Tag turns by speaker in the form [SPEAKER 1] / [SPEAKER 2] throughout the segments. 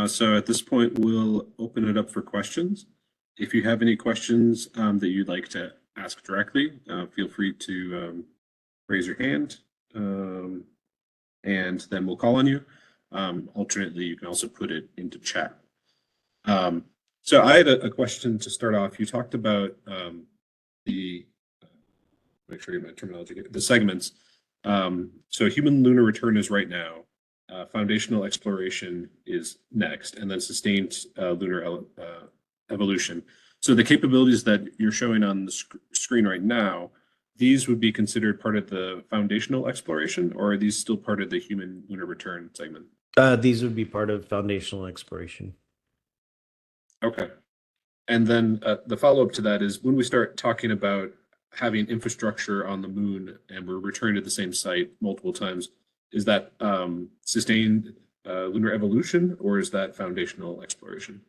[SPEAKER 1] So at this point, we'll open it up for questions. If you have any questions that you'd like to ask directly, feel free to raise your hand, and then we'll call on you. Alternately, you can also put it into chat. So I had a question to start off. You talked about the, make sure you get my terminology, the segments. So human lunar return is right now. Foundational exploration is next, and then sustained lunar evolution. So the capabilities that you're showing on the screen right now, these would be considered part of the foundational exploration, or are these still part of the human lunar return segment?
[SPEAKER 2] These would be part of foundational exploration.
[SPEAKER 1] Okay. And then the follow-up to that is when we start talking about having infrastructure on the moon and we're returning to the same site multiple times, is that sustained lunar evolution, or is that foundational exploration?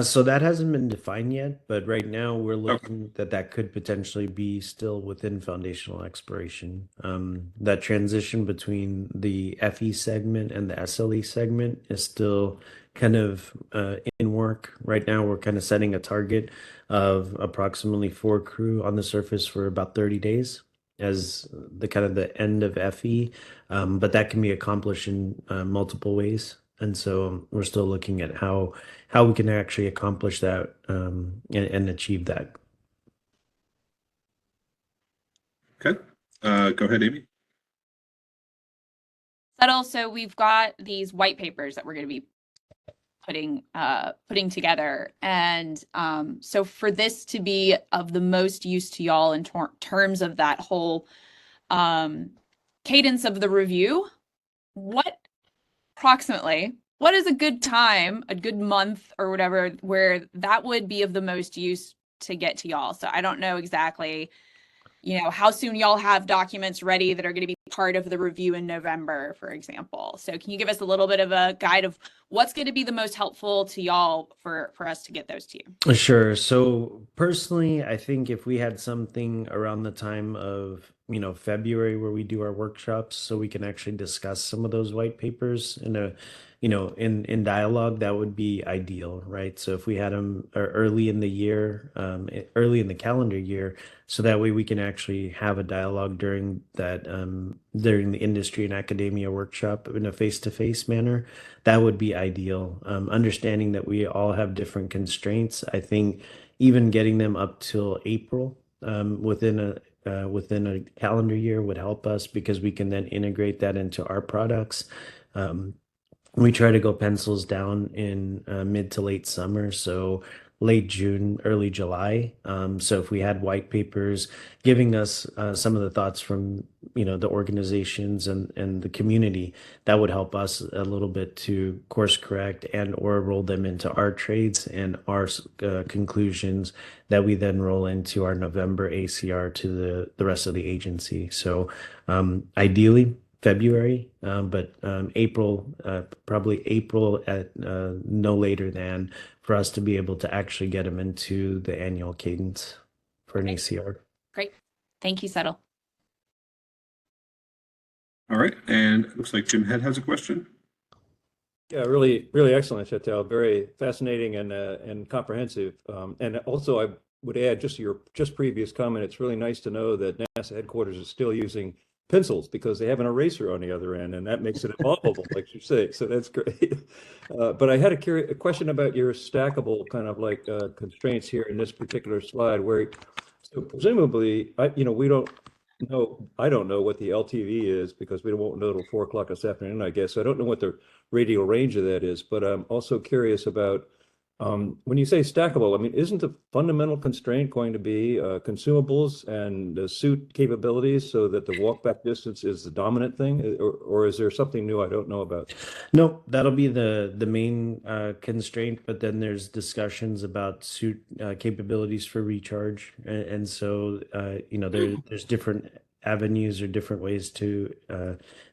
[SPEAKER 2] So that hasn't been defined yet, but right now we're looking that could potentially be still within foundational exploration. That transition between the FE segment and the SLE segment is still kind of in work. Right now, we're kind of setting a target of approximately 4 crew on the surface for about 30 days as the kind of the end of FE, but that can be accomplished in multiple ways. And so we're still looking at how we can actually accomplish that and achieve that.
[SPEAKER 1] Okay. Go ahead, Amy.
[SPEAKER 3] But also, we've got these white papers that we're going to be putting together, and so for this to be of the most use to y'all in terms of that whole cadence of the review, what is a good time, a good month or whatever, where that would be of the most use to get to y'all? So I don't know exactly, how soon y'all have documents ready that are going to be part of the review in November, for example. So can you give us a little bit of a guide of what's going to be the most helpful to y'all for us to get those to you?
[SPEAKER 2] Sure. So personally, I think if we had something around the time of, February where we do our workshops, so we can actually discuss some of those white papers in dialogue, that would be ideal, right? So if we had them early in the year, early in the calendar year, so that way we can actually have a dialogue during the industry and academia workshop in a face-to-face manner, that would be ideal. Understanding that we all have different constraints, I think even getting them up till April within a calendar year would help us, because we can then integrate that into our products. We try to go pencils down in mid to late summer, so late June, early July. So if we had white papers giving us some of the thoughts from the organizations and the community, that would help us a little bit to course correct and or roll them into our trades and our conclusions that we then roll into our November ACR to the rest of the agency. So ideally February, but April, probably April at no later than, for us to be able to actually get them into the annual cadence for an ACR.
[SPEAKER 3] Great. Thank you, Settle.
[SPEAKER 1] All right. And it looks like Jim Head has a question.
[SPEAKER 4] Yeah, really, really excellent, Chantal. Very fascinating and comprehensive. And also, I would add just to your previous comment, it's really nice to know that NASA headquarters is still using pencils, because they have an eraser on the other end, and that makes it evolvable, like you say. So that's great. But I had a question about your stackable kind of like constraints here in this particular slide, where so presumably, we don't know. I don't know what the LTV is, because we won't know till 4 o'clock this afternoon, I guess. So I don't know what the radial range of that is. But I'm also curious about when you say stackable, I mean, isn't the fundamental constraint going to be consumables and the suit capabilities, so that the walk back distance is the dominant thing, or is there something new I don't know about?
[SPEAKER 2] No, that'll be the main constraint, but then there's discussions about suit capabilities for recharge, and so there's different avenues or different ways to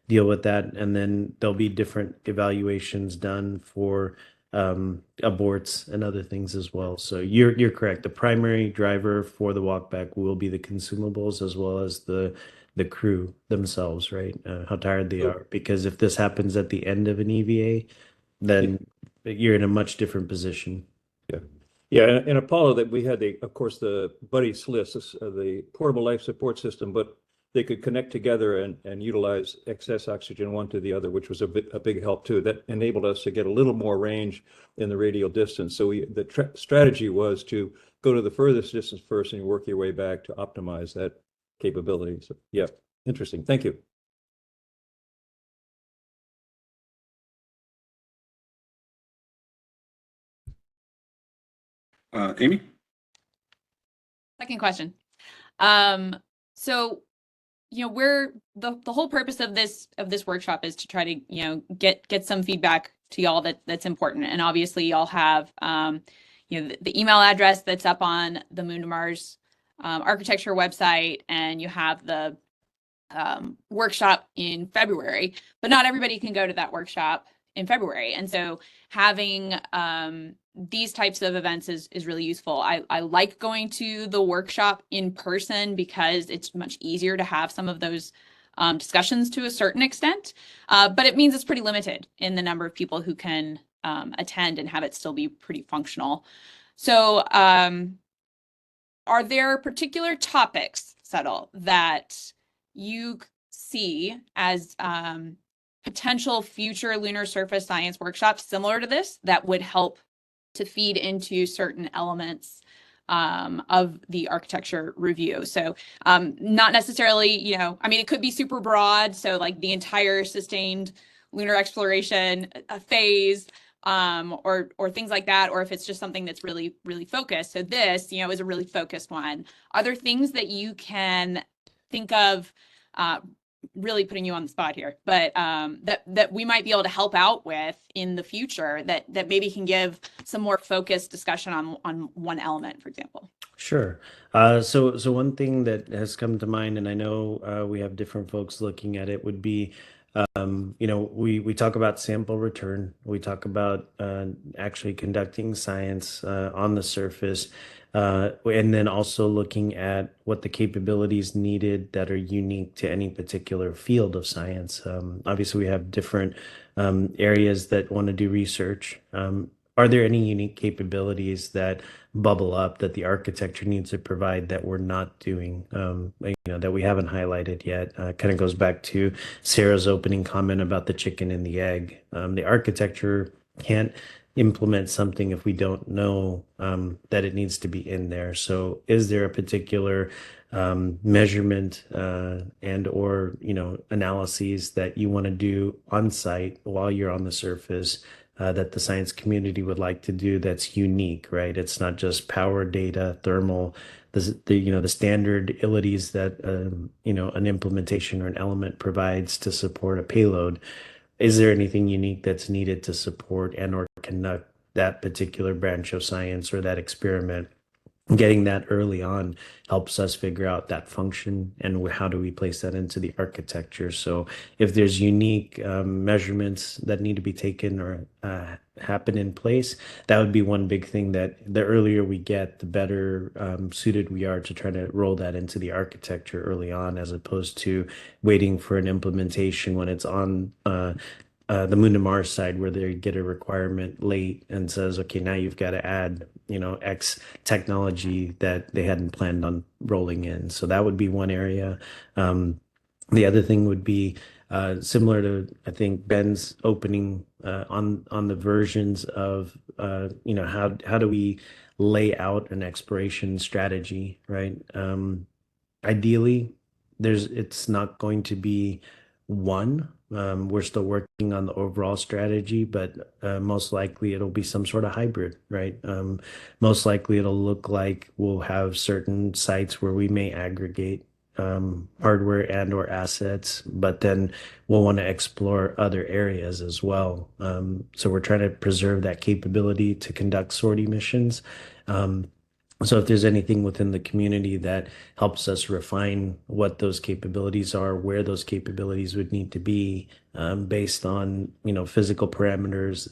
[SPEAKER 2] deal with that, and then there'll be different evaluations done for aborts and other things as well. So you're correct. The primary driver for the walkback will be the consumables, as well as the crew themselves, right? How tired they are. Because if this happens at the end of an EVA, then you're in a much different position.
[SPEAKER 4] Yeah, and Apollo, that we had of course, the buddy SLIS, the portable life support system, but they could connect together and utilize excess oxygen one to the other, which was a big help too. That enabled us to get a little more range in the radial distance. So the strategy was to go to the furthest distance first and work your way back to optimize that capability. So yeah, interesting. Thank you.
[SPEAKER 1] Amy?
[SPEAKER 3] Second question. So, we're the whole purpose of this workshop is to try to, get some feedback to y'all that's important. And obviously y'all have, the email address that's up on the Moon to Mars architecture website, and you have the workshop in February, but not everybody can go to that workshop in February. And so having these types of events is really useful. I like going to the workshop in person because it's much easier to have some of those discussions to a certain extent, but it means it's pretty limited in the number of people who can attend and have it still be pretty functional. So are there particular topics, Settle, that you see as potential future lunar surface science workshops similar to this that would help to feed into certain elements of the architecture review? So not necessarily, it could be super broad. So like the entire sustained lunar exploration phase, or things like that, or if it's just something that's really, really focused. So this, is a really focused one. Are there things that you can think of, really putting you on the spot here, but that we might be able to help out with in the future that maybe can give some more focused discussion on one element, for example?
[SPEAKER 2] Sure. So one thing that has come to mind, and I know we have different folks looking at it, would be, we talk about sample return. We talk about actually conducting science on the surface, and then also looking at what the capabilities needed that are unique to any particular field of science. Obviously, we have different areas that want to do research. Are there any unique capabilities that bubble up that the architecture needs to provide that we're not doing, that we haven't highlighted yet? Kind of goes back to Sarah's opening comment about the chicken and the egg. The architecture can't implement something if we don't know that it needs to be in there. So is there a particular measurement and or analyses that you want to do on site while you're on the surface that the science community would like to do that's unique, right? It's not just power data, thermal, the standard abilities that an implementation or an element provides to support a payload. Is there anything unique that's needed to support and or conduct that particular branch of science or that experiment? Getting that early on helps us figure out that function and how do we place that into the architecture. So if there's unique measurements that need to be taken or happen in place, that would be one big thing that the earlier we get, the better suited we are to try to roll that into the architecture early on, as opposed to waiting for an implementation when it's on the Moon to Mars side, where they get a requirement late and says, okay, now you've got to add, X technology that they hadn't planned on rolling in. So that would be one area. The other thing would be similar to, I think, Ben's opening on the versions of, how do we lay out an exploration strategy, right? Ideally, it's not going to be one. We're still working on the overall strategy, but most likely it'll be some sort of hybrid, right? Most likely it'll look like we'll have certain sites where we may aggregate hardware and or assets, but then we'll want to explore other areas as well. So we're trying to preserve that capability to conduct sortie missions. So if there's anything within the community that helps us refine what those capabilities are, where those capabilities would need to be based on, physical parameters,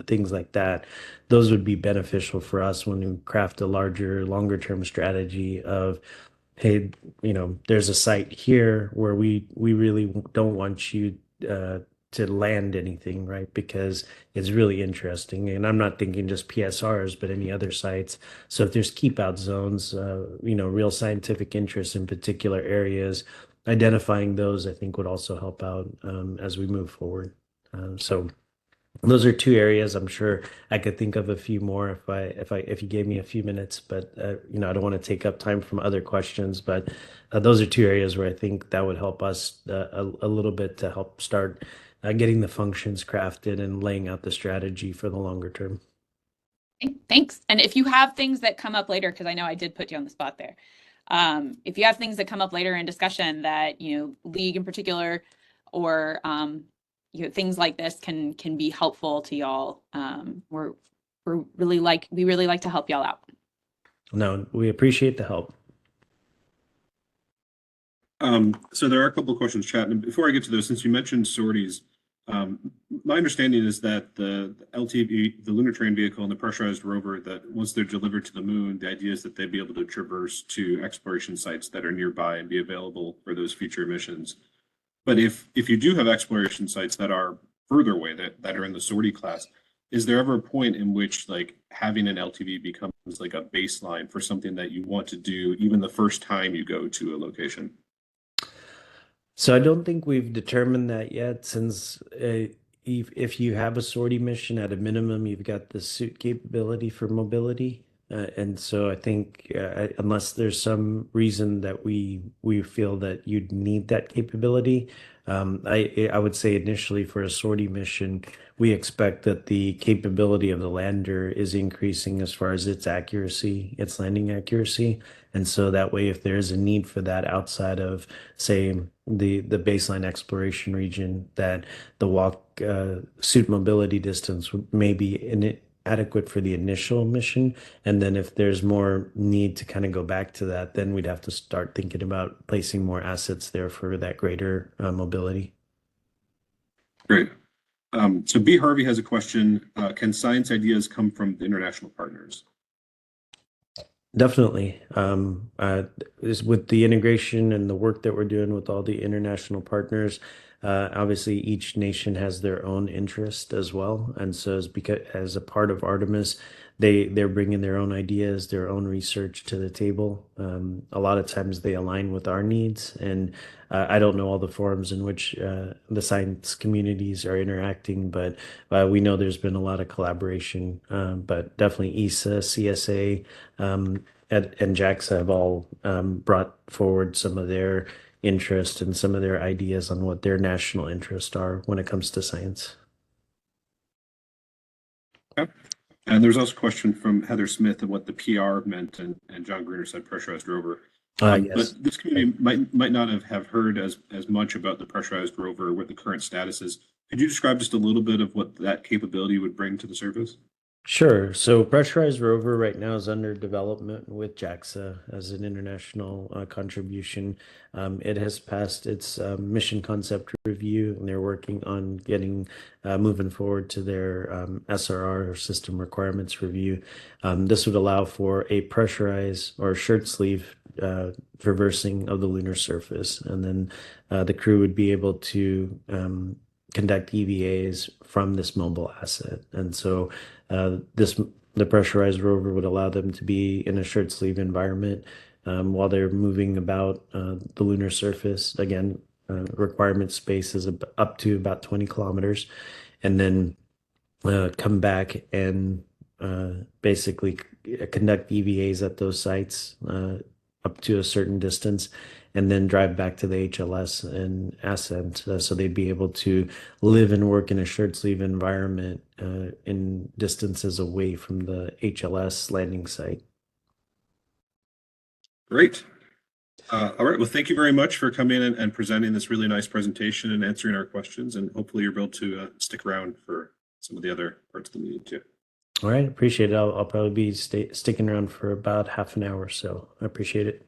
[SPEAKER 2] things like that, those would be beneficial for us when we craft a larger, longer term strategy of, hey, there's a site here where we really don't want you to land anything, right? Because it's really interesting. And I'm not thinking just PSRs, but any other sites. So if there's keep out zones, real scientific interest in particular areas, identifying those, I think would also help out as we move forward. So those are two areas. I'm sure I could think of a few more if you gave me a few minutes, but I don't want to take up time from other questions, but those are two areas where I think that would help us a little bit to help start getting the functions crafted and laying out the strategy for the longer term.
[SPEAKER 3] Okay, thanks. And if you have things that come up later, because I know I did put you on the spot there. If you have things that come up later in discussion that, League in particular, or things like this can be helpful to y'all. We really like to help y'all out.
[SPEAKER 2] No, we appreciate the help.
[SPEAKER 1] So there are a couple of questions, chat. And before I get to those, since you mentioned sorties, my understanding is that the LTV, the lunar terrain vehicle, and the pressurized rover, that once they're delivered to the moon, the idea is that they'd be able to traverse to exploration sites that are nearby and be available for those future missions. But if you do have exploration sites that are further away, that are in the sortie class, is there ever a point in which like having an LTV becomes like a baseline for something that you want to do even the first time you go to a location?
[SPEAKER 2] So I don't think we've determined that yet, since if you have a sortie mission, at a minimum, you've got the suit capability for mobility. And so I think unless there's some reason that we feel that you'd need that capability, I would say initially for a sortie mission, we expect that the capability of the lander is increasing as far as its accuracy, its landing accuracy. And so that way, if there is a need for that outside of, say, the baseline exploration region, that the walk suit mobility distance may be adequate for the initial mission. And then if there's more need to kind of go back to that, then we'd have to start thinking about placing more assets there for that greater mobility.
[SPEAKER 1] Great. So B. Harvey has a question. Can science ideas come from the international partners?
[SPEAKER 2] Definitely. Is with the integration and the work that we're doing with all the international partners, obviously each nation has their own interest as well. And so as a part of Artemis, they're bringing their own ideas, their own research to the table. A lot of times they align with our needs, and I don't know all the forums in which the science communities are interacting, but we know there's been a lot of collaboration. But definitely ESA, CSA, and JAXA have all brought forward some of their interest and some of their ideas on what their national interests are when it comes to science.
[SPEAKER 1] Okay. And there's also a question from Heather Smith of what the PR meant, and John Gruner said pressurized rover.
[SPEAKER 2] Yes.
[SPEAKER 1] But this community might not have heard as much about the pressurized rover, what the current status is. Could you describe just a little bit of what that capability would bring to the surface?
[SPEAKER 2] Sure. So pressurized rover right now is under development with JAXA as an international contribution. It has passed its mission concept review, and they're working on getting moving forward to their SRR, or system requirements review. This would allow for a pressurized or shirt sleeve traversing of the lunar surface, and then the crew would be able to conduct EVAs from this mobile asset. And so the pressurized rover would allow them to be in a shirt sleeve environment while they're moving about the lunar surface. Again, requirement space is up to about 20 kilometers, and then come back and basically conduct EVAs at those sites up to a certain distance, and then drive back to the HLS and ascent. So they'd be able to live and work in a shirt sleeve environment in distances away from the HLS landing site.
[SPEAKER 1] Great. All right. Well, thank you very much for coming in and presenting this really nice presentation and answering our questions. And hopefully you're able to stick around for some of the other parts of the meeting too.
[SPEAKER 2] All right. Appreciate it. I'll probably be sticking around for about half an hour. So I appreciate it.